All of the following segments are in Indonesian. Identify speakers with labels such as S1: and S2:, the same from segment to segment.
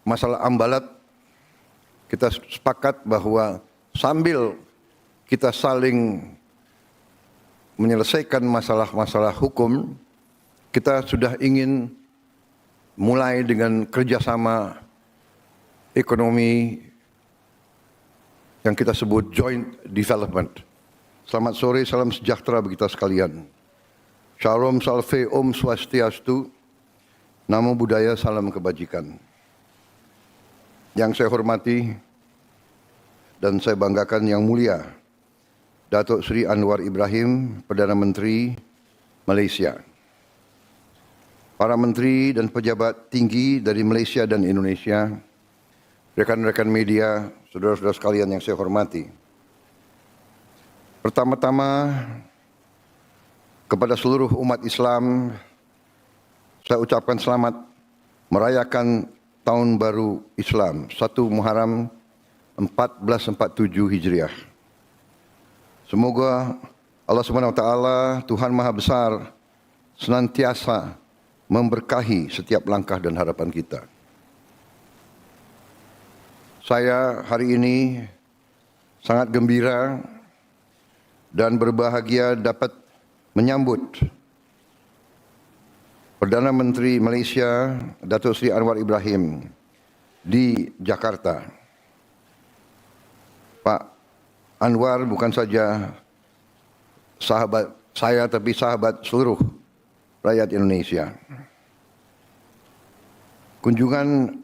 S1: masalah Ambalat, kita sepakat bahwa sambil kita saling menyelesaikan masalah-masalah hukum, kita sudah ingin mulai dengan kerjasama ekonomi yang kita sebut joint development. Selamat sore, salam sejahtera bagi kita sekalian. Shalom, salve, om swastiastu, namo buddhaya, salam kebajikan. Yang saya hormati dan saya banggakan yang mulia, Datuk Seri Anwar Ibrahim, Perdana Menteri Malaysia. Para menteri dan pejabat tinggi dari Malaysia dan Indonesia, rekan-rekan media, saudara-saudara sekalian yang saya hormati. Pertama-tama, kepada seluruh umat Islam, saya ucapkan selamat merayakan Tahun Baru Islam, 1 Muharram 1447 Hijriah. Semoga Allah SWT, Tuhan Maha Besar, senantiasa memberkahi setiap langkah dan harapan kita. Saya hari ini sangat gembira dan berbahagia dapat menyambut Perdana Menteri Malaysia, Datuk Seri Anwar Ibrahim di Jakarta. Pak Anwar bukan saja sahabat saya, tapi sahabat seluruh rakyat Indonesia. Kunjungan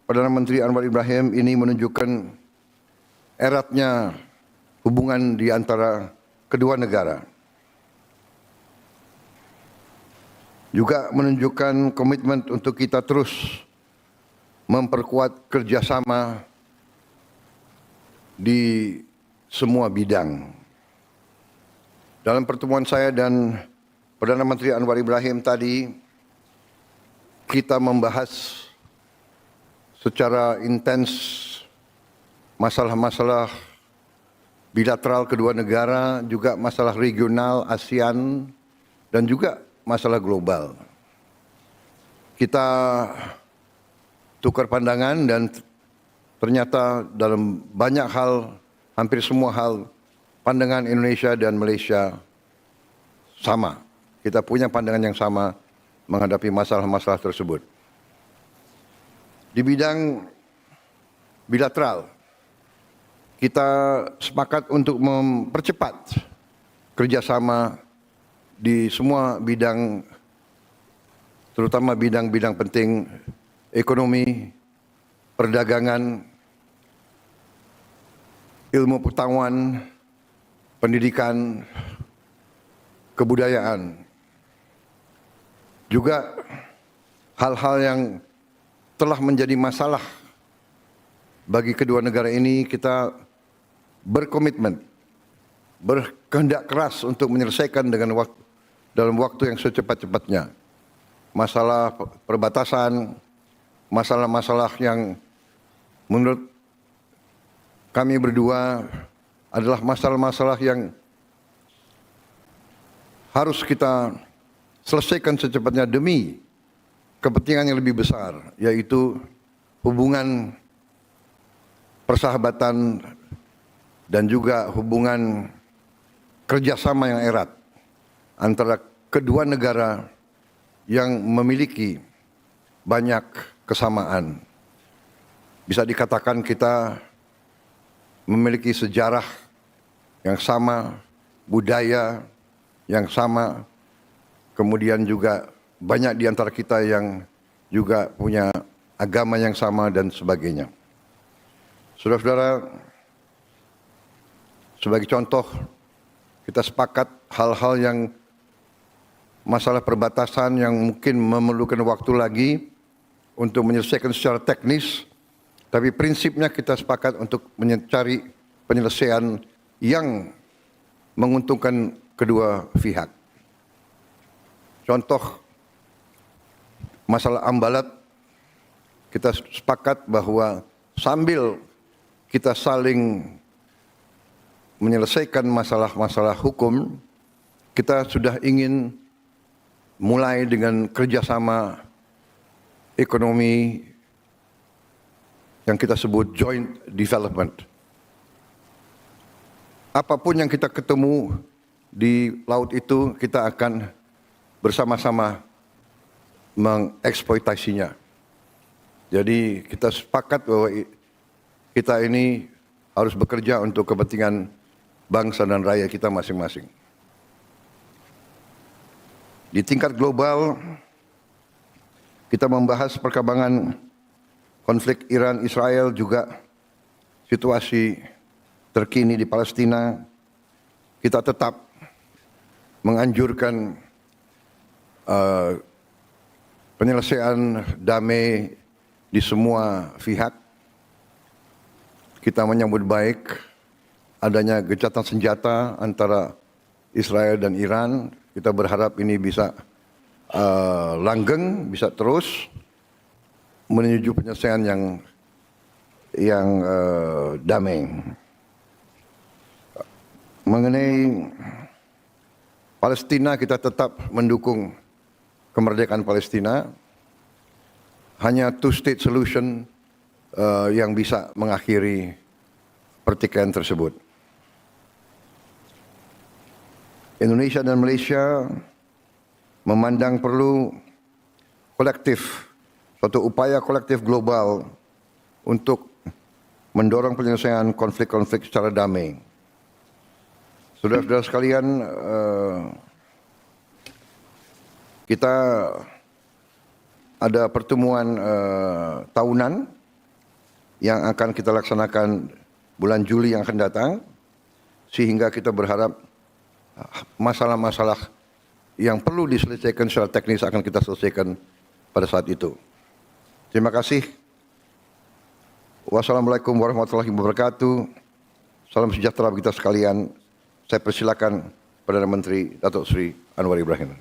S1: Perdana Menteri Anwar Ibrahim ini menunjukkan eratnya hubungan di antara kedua negara. Juga menunjukkan komitmen untuk kita terus memperkuat kerjasama di semua bidang. Dalam pertemuan saya dan Perdana Menteri Anwar Ibrahim tadi, kita membahas secara intens masalah-masalah bilateral kedua negara, juga masalah regional ASEAN, dan juga masalah global. Kita tukar pandangan dan ternyata dalam banyak hal, hampir semua hal, pandangan Indonesia dan Malaysia sama. Kita punya pandangan yang sama menghadapi masalah-masalah tersebut. Di bidang bilateral, kita sepakat untuk mempercepat kerjasama di semua bidang, terutama bidang-bidang penting ekonomi, perdagangan, ilmu pengetahuan, pendidikan, kebudayaan. Juga hal-hal yang telah menjadi masalah bagi kedua negara ini, kita berkomitmen, berkehendak keras untuk menyelesaikan dalam waktu yang secepat-cepatnya. Masalah perbatasan, masalah-masalah yang menurut kami berdua adalah masalah-masalah yang harus kita selesaikan secepatnya demi kepentingan yang lebih besar, yaitu hubungan persahabatan dan juga hubungan kerjasama yang erat antara kedua negara yang memiliki banyak kesamaan. Bisa dikatakan kita memiliki sejarah yang sama, budaya yang sama, kemudian juga banyak di antara kita yang juga punya agama yang sama dan sebagainya. Saudara-saudara, sebagai contoh, kita sepakat hal-hal yang masalah perbatasan yang mungkin memerlukan waktu lagi untuk menyelesaikan secara teknis, tapi prinsipnya kita sepakat untuk mencari penyelesaian yang menguntungkan kedua pihak. Contoh masalah Ambalat, kita sepakat bahwa sambil kita saling menyelesaikan masalah-masalah hukum, kita sudah ingin mulai dengan kerjasama ekonomi yang kita sebut joint development. Apapun yang kita ketemu di laut itu, kita akan bersama-sama mengeksploitasinya. Jadi kita sepakat bahwa kita ini harus bekerja untuk kepentingan bangsa dan rakyat kita masing-masing. Di tingkat global, kita membahas perkembangan konflik Iran-Israel, juga situasi terkini di Palestina. Kita tetap menganjurkan penyelesaian damai di semua pihak. Kita menyambut baik adanya gencatan senjata antara Israel dan Iran. Kita berharap ini bisa langgeng, bisa terus menuju penyelesaian yang damai. Mengenai Palestina, kita tetap mendukung kemerdekaan Palestina. Hanya two-state solution yang bisa mengakhiri pertikaian tersebut. Indonesia dan Malaysia memandang perlu suatu upaya kolektif global untuk mendorong penyelesaian konflik-konflik secara damai. Saudara-saudara sekalian, kita ada pertemuan tahunan yang akan kita laksanakan bulan Juli yang akan datang, sehingga kita berharap masalah-masalah yang perlu diselesaikan secara teknis akan kita selesaikan pada saat itu. Terima kasih. Wassalamualaikum warahmatullahi wabarakatuh. Salam sejahtera bagi kita sekalian. Saya persilakan Perdana Menteri Datuk Seri Anwar Ibrahim.